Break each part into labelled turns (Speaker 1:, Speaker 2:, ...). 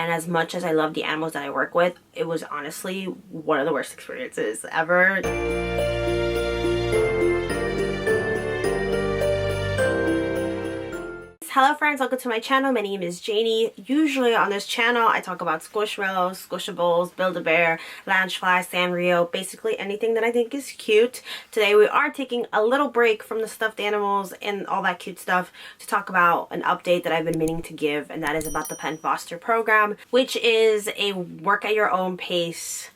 Speaker 1: And as much as I love the animals that I work with, it was honestly one of the worst experiences ever. Hello friends, welcome to my channel. My name is Janie. Usually on this channel I talk about Squishmallows, Squishables, Build-A-Bear, Loungefly, Sanrio, basically anything that I think is cute. Today we are taking a little break from the stuffed animals and all that cute stuff to talk about an update that I've been meaning to give, and that is about the Penn Foster program, which is a work at your own pace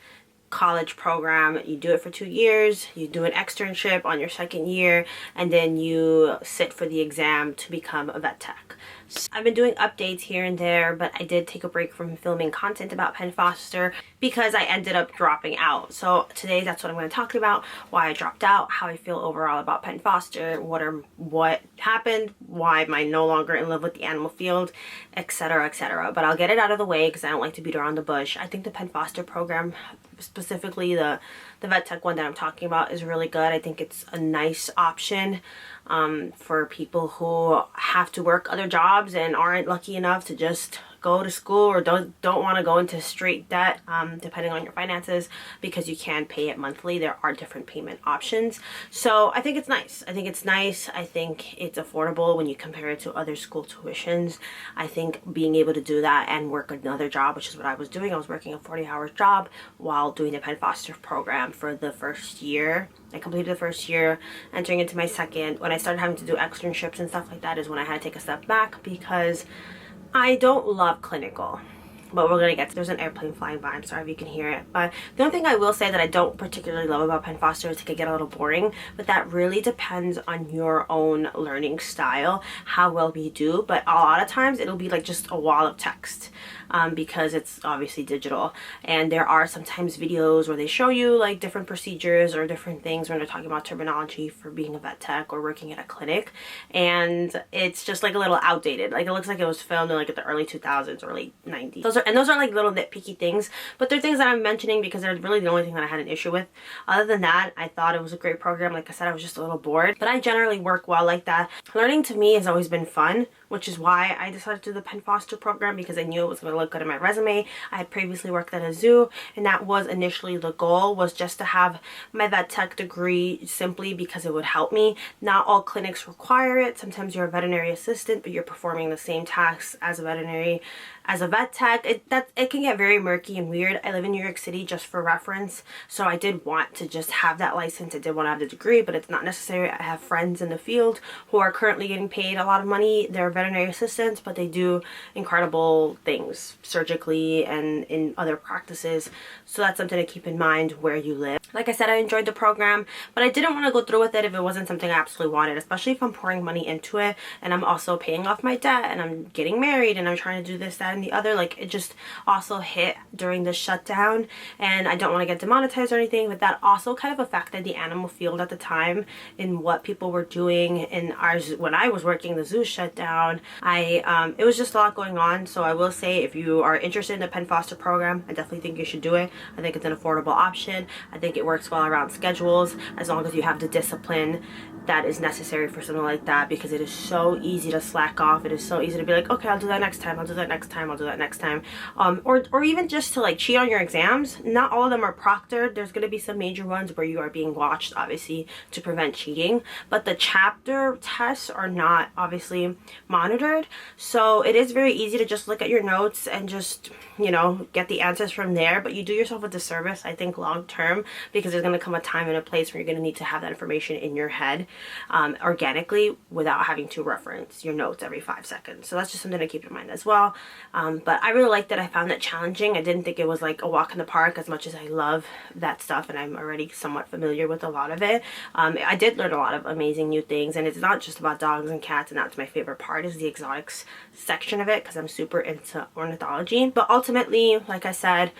Speaker 1: college program. You do it for 2 years, you do an externship on your second year, and then you sit for the exam to become a vet tech. So I've been doing updates here and there, but I did take a break from filming content about Penn Foster because I ended up dropping out. So today that's what I'm going to talk about, why I dropped out, how I feel overall about Penn Foster, what happened, why am I no longer in love with the animal field, etc, etc. But I'll get it out of the way because I don't like to beat around the bush. I think the Penn Foster program, specifically the vet tech one that I'm talking about, is really good. I think it's a nice option for people who have to work other jobs and aren't lucky enough to just go to school or don't want to go into straight debt, depending on your finances, because you can pay it monthly. There are different payment options. So I think it's nice. I think it's nice. I think it's affordable when you compare it to other school tuitions. I think being able to do that and work another job, which is what I was doing. I was working a 40-hour job while doing the Penn Foster program for the first year. I completed the first year, entering into my second. When I started having to do externships and stuff like that is when I had to take a step back because I don't love clinical, but we're gonna get to, there's an airplane flying by, I'm sorry if you can hear it. But the only thing I will say that I don't particularly love about Penn Foster is it can get a little boring, but that really depends on your own learning style, how well you do. But a lot of times it'll be like just a wall of text, because it's obviously digital, and there are sometimes videos where they show you like different procedures or different things when they're talking about terminology for being a vet tech or working at a clinic, and it's just like a little outdated. Like it looks like it was filmed in like the early 2000s or late 90s. Those are like little nitpicky things, but they're things that I'm mentioning because they're really the only thing that I had an issue with. Other than that, I thought it was a great program. Like I said, I was just a little bored, but I generally work well like that. Learning to me has always been fun, which is why I decided to do the Penn Foster program, because I knew it was going to look good in my resume. I had previously worked at a zoo, and that was initially the goal, was just to have my vet tech degree simply because it would help me. Not all clinics require it. Sometimes you're a veterinary assistant, but you're performing the same tasks as a vet tech. It can get very murky and weird. I live in New York City, just for reference, so I did want to just have that license. I did want to have the degree, but it's not necessary. I have friends in the field who are currently getting paid a lot of money. They're veterinary assistants, but they do incredible things surgically and in other practices. So that's something to keep in mind where you live. Like I said, I enjoyed the program, but I didn't want to go through with it if it wasn't something I absolutely wanted, especially if I'm pouring money into it and I'm also paying off my debt and I'm getting married and I'm trying to do this, that, and the other. Like, it just also hit during the shutdown, and I don't want to get demonetized or anything, but that also kind of affected the animal field at the time in what people were doing in ours. When I was working, the zoo shut down. It was just a lot going on. So I will say, if you are interested in the Penn Foster program, I definitely think you should do it. I think it's an affordable option. I think it works well around schedules, as long as you have the discipline that is necessary for something like that, because it is so easy to slack off. It is so easy to be like, okay, I'll do that next time, I'll do that next time, I'll do that next time, or even just to like cheat on your exams. Not all of them are proctored. There's going to be some major ones where you are being watched, obviously, to prevent cheating, but the chapter tests are not obviously monitored, so it is very easy to just look at your notes and just, you know, get the answers from there. But you do yourself a disservice, I think, long term, because there's going to come a time and a place where you're going to need to have that information in your head organically without having to reference your notes every 5 seconds. So that's just something to keep in mind as well. But I really liked it. I found it challenging. I didn't think it was like a walk in the park, as much as I love that stuff and I'm already somewhat familiar with a lot of it. I did learn a lot of amazing new things, and it's not just about dogs and cats, and that's my favorite part, is the exotics section of it, because I'm super into ornithology. But ultimately, like I said,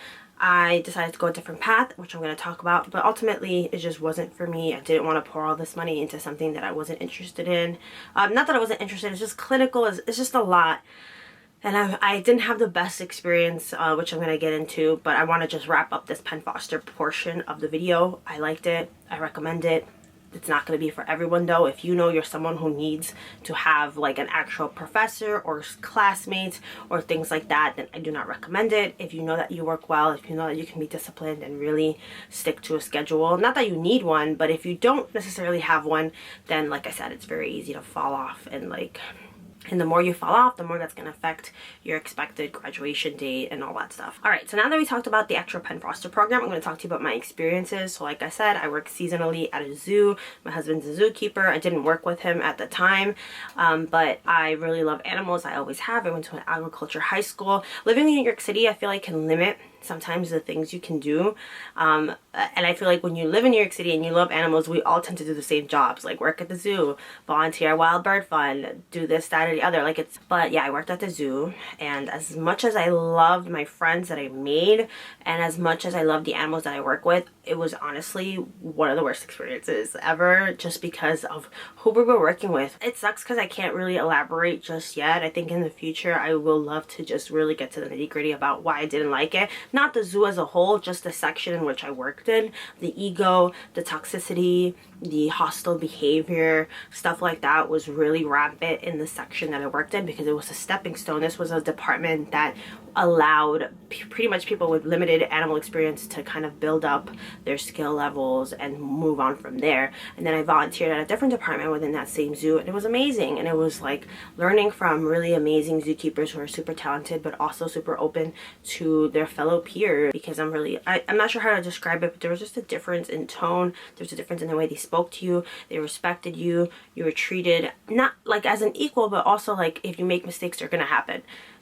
Speaker 1: I decided to go a different path, which I'm going to talk about, but ultimately it just wasn't for me. I didn't want to pour all this money into something that I wasn't interested in. Not that I wasn't interested, it's just clinical, it's just a lot. And I didn't have the best experience, which I'm going to get into, but I want to just wrap up this Penn Foster portion of the video. I liked it. I recommend it. It's not going to be for everyone though. If you know you're someone who needs to have like an actual professor or classmates or things like that, then I do not recommend it. If you know that you work well, if you know that you can be disciplined and really stick to a schedule, not that you need one, but if you don't necessarily have one, then like I said, it's very easy to fall off, and the more you fall off, the more that's going to affect your expected graduation date and all that stuff. All right, so now that we talked about the actual Penn Foster program, I'm going to talk to you about my experiences. So like I said, I work seasonally at a zoo. My husband's a zookeeper. I didn't work with him at the time, but I really love animals. I always have. I went to an agriculture high school. Living in New York City, I feel like can limit sometimes the things you can do, and I feel like when you live in New York City and you love animals, we all tend to do the same jobs, like work at the zoo, volunteer wild bird fund, do this, that, or the other. But yeah, I worked at the zoo, and as much as I loved my friends that I made, and as much as I loved the animals that I work with, it was honestly one of the worst experiences ever, just because of who we were working with. It sucks because I can't really elaborate just yet. I think in the future I will love to just really get to the nitty-gritty about why I didn't like it. Not the zoo as a whole, just the section in which I worked in. The ego, the toxicity, the hostile behavior, stuff like that was really rampant in the section that I worked in, because it was a stepping stone. This was a department that allowed pretty much people with limited animal experience to kind of build up their skill levels and move on from there. And then I volunteered at a different department within that same zoo, and it was amazing. And it was like learning from really amazing zookeepers who are super talented but also super open to their fellow peers, because I'm not sure how to describe it, but there was just a difference in tone. There's a difference in the way they spoke to you. They respected you. You were treated not like as an equal, but also like if you make mistakes, they're gonna happen.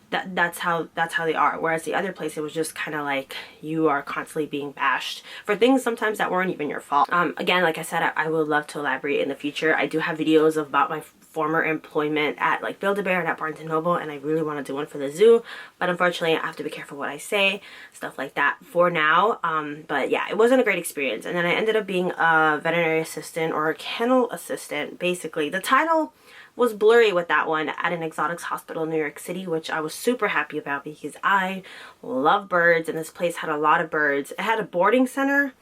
Speaker 1: That's how they are. Whereas the other place, it was just kind of like you are constantly being bashed for things sometimes that weren't even your fault. Again, like I said, I would love to elaborate in the future. I do have videos about my former employment at like Build-A-Bear and at Barnes & Noble, and I really want to do one for the zoo, but unfortunately I have to be careful what I say, stuff like that for now. But yeah, it wasn't a great experience. And then I ended up being a veterinary assistant, or a kennel assistant. Basically the title was blurry with that one, at an exotics hospital in New York City, which I was super happy about because I love birds, and this place had a lot of birds. It had a boarding center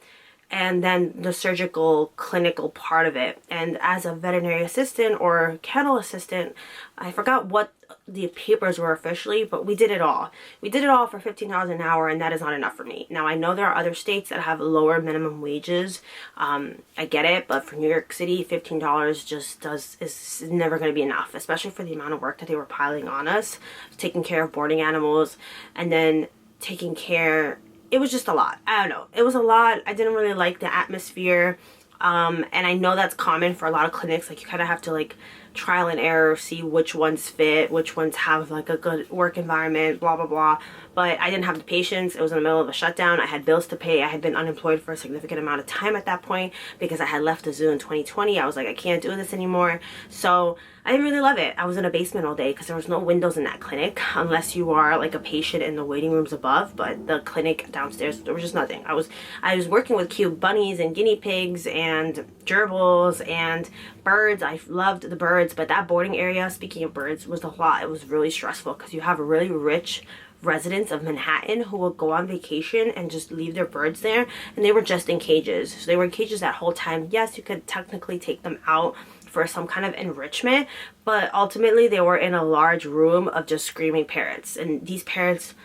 Speaker 1: and then the surgical clinical part of it. And as a veterinary assistant or kennel assistant, I forgot what the papers were officially, but we did it all. We did it all for $15 an hour, and that is not enough for me. Now, I know there are other states that have lower minimum wages. I get it, but for New York City, $15 is never going to be enough, especially for the amount of work that they were piling on us, taking care of boarding animals, and then taking care. It was just a lot. I don't know. It was a lot. I didn't really like the atmosphere. And I know that's common for a lot of clinics. Like, you kind of have to like trial and error, see which ones fit, which ones have like a good work environment, blah, blah, blah. But I didn't have the patience. It was in the middle of a shutdown. I had bills to pay. I had been unemployed for a significant amount of time at that point because I had left the zoo in 2020. I was like, I can't do this anymore. So I didn't really love it. I was in a basement all day because there was no windows in that clinic unless you are like a patient in the waiting rooms above. But the clinic downstairs, there was just nothing. I was working with cute bunnies and guinea pigs and gerbils and birds. I loved the birds, but that boarding area, speaking of birds, was a lot. It was really stressful because you have a really rich residents of Manhattan who will go on vacation and just leave their birds there, and they were just in cages. So they were in cages that whole time. Yes, you could technically take them out for some kind of enrichment, but ultimately they were in a large room of just screaming parrots, and these parrots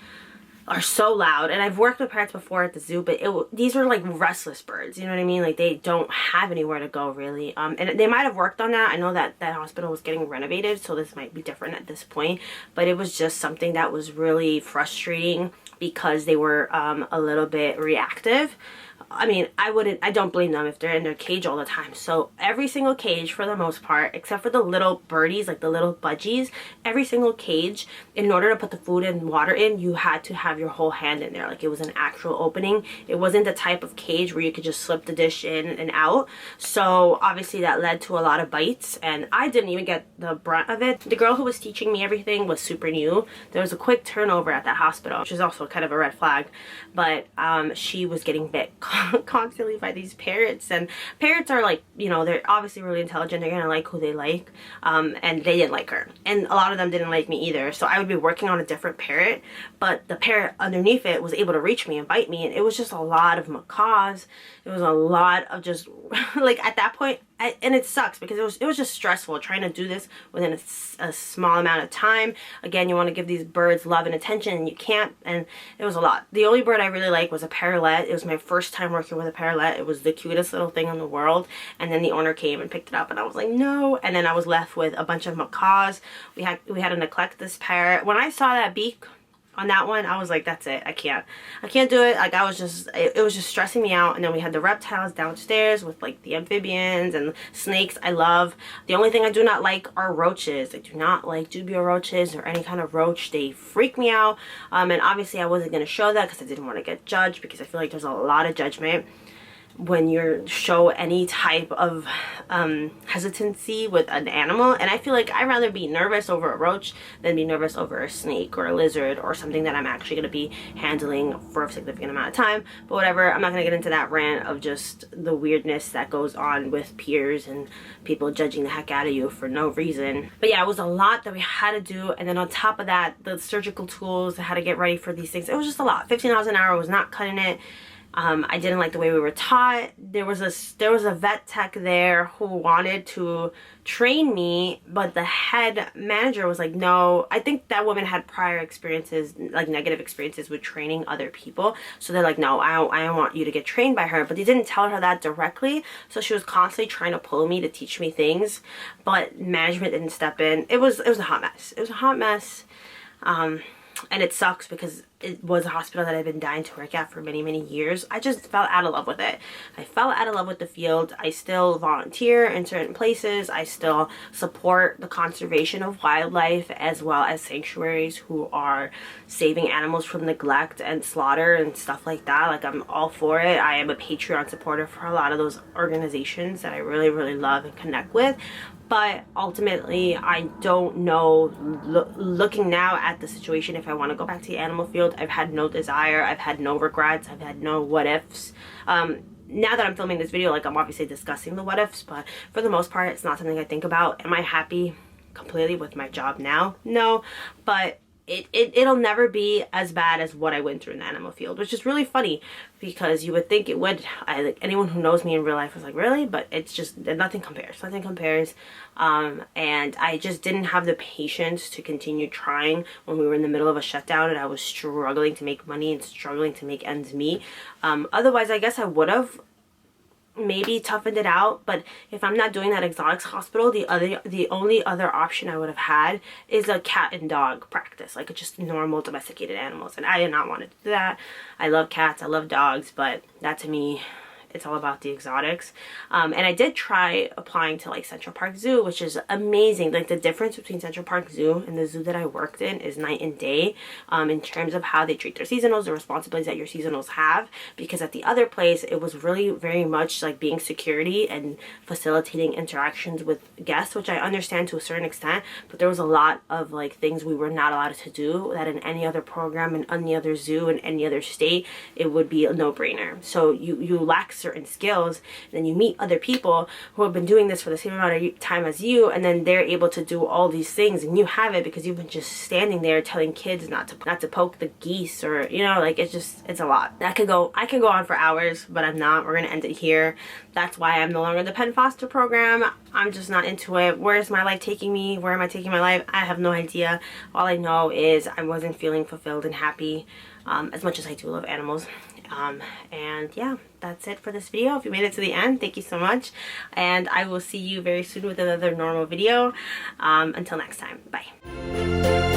Speaker 1: are so loud. And I've worked with parrots before at the zoo, but these were like restless birds, you know what I mean? Like, they don't have anywhere to go really. And they might have worked on that. I know that that hospital was getting renovated, so this might be different at this point, but it was just something that was really frustrating because they were a little bit reactive. I mean, I don't blame them if they're in their cage all the time. So every single cage, for the most part, except for the little birdies, like the little budgies, every single cage, in order to put the food and water in, you had to have your whole hand in there. Like, it was an actual opening. It wasn't the type of cage where you could just slip the dish in and out. So obviously that led to a lot of bites, and I didn't even get the brunt of it. The girl who was teaching me everything was super new. There was a quick turnover at that hospital, which is also kind of a red flag, but she was getting bit constantly by these parrots. And parrots are like, you know, they're obviously really intelligent. They're gonna like who they like, and they didn't like her, and a lot of them didn't like me either. So I would be working on a different parrot, but the parrot underneath it was able to reach me and bite me, and it was just a lot of macaws. It was a lot of just like, at that point and it sucks because it was just stressful trying to do this within a small amount of time. Again, you want to give these birds love and attention, and you can't, and it was a lot. The only bird I really liked was a parrot. It was my first time working with a parrot. It was the cutest little thing in the world, and then the owner came and picked it up, and I was like, no. And then I was left with a bunch of macaws. We had to neglect this parrot. When I saw that beak on that one, I was like, that's it. I can't do it. Like, I was just, it was just stressing me out. And then we had the reptiles downstairs with like the amphibians and snakes. I love. The only thing I do not like are roaches. I do not like dubio roaches or any kind of roach. They freak me out. And obviously I wasn't going to show that because I didn't want to get judged, because I feel like there's a lot of judgment when you show any type of hesitancy with an animal. And I feel like I'd rather be nervous over a roach than be nervous over a snake or a lizard or something that I'm actually going to be handling for a significant amount of time. But whatever, I'm not going to get into that rant of just the weirdness that goes on with peers and people judging the heck out of you for no reason. But yeah, it was a lot that we had to do. And then on top of that, the surgical tools, I had to get ready for these things. It was just a lot. $15 an hour was not cutting it. I didn't like the way we were taught. There was a vet tech there who wanted to train me, but the head manager was like, no. I think that woman had prior experiences, like negative experiences with training other people. So they're like, no, I don't want you to get trained by her. But they didn't tell her that directly. So she was constantly trying to pull me to teach me things, but management didn't step in. It was a hot mess. It was a hot mess. And it sucks because it was a hospital that I've been dying to work at for many, many years. I just fell out of love with it. I fell out of love with the field. I still volunteer in certain places. I still support the conservation of wildlife, as well as sanctuaries who are saving animals from neglect and slaughter and stuff like that. Like, I'm all for it. I am a Patreon supporter for a lot of those organizations that I really, really love and connect with. But ultimately, I don't know, looking now at the situation, if I want to go back to the animal field. I've had no desire. I've had no regrets. I've had no what ifs. Now that I'm filming this video, like, I'm obviously discussing the what ifs, but for the most part, it's not something I think about. Am I happy completely with my job now? No, but it'll never be as bad as what I went through in the animal field, which is really funny because you would think it would. Like, anyone who knows me in real life was like, really? But it's just, nothing compares. Nothing compares. And I just didn't have the patience to continue trying when we were in the middle of a shutdown and I was struggling to make money and struggling to make ends meet. Otherwise, I guess I would have maybe toughened it out. But if I'm not doing that exotics hospital, the only other option I would have had is a cat and dog practice, like just normal domesticated animals, and I did not want to do that. I love cats, I love dogs, but that, to me, it's all about the exotics. And I did try applying to like Central Park Zoo, which is amazing. Like, the difference between Central Park Zoo and the zoo that I worked in is night and day, in terms of how they treat their seasonals, the responsibilities that your seasonals have. Because at the other place, it was really very much like being security and facilitating interactions with guests, which I understand to a certain extent, but there was a lot of like things we were not allowed to do that in any other program, in any other zoo, in any other state, it would be a no-brainer. So you lack certain skills, and then you meet other people who have been doing this for the same amount of time as you, and then they're able to do all these things, and you have it because you've been just standing there telling kids not to poke the geese, or, you know, like, it's a lot. I can go on for hours, but I'm not. We're gonna end it here. That's why I'm no longer in the Penn Foster program. I'm just not into it. Where is my life taking me? Where am I taking my life? I have no idea. All I know is I wasn't feeling fulfilled and happy, as much as I do love animals. And yeah, that's it for this video. If you made it to the end, thank you so much, and I will see you very soon with another normal video. Until next time, bye.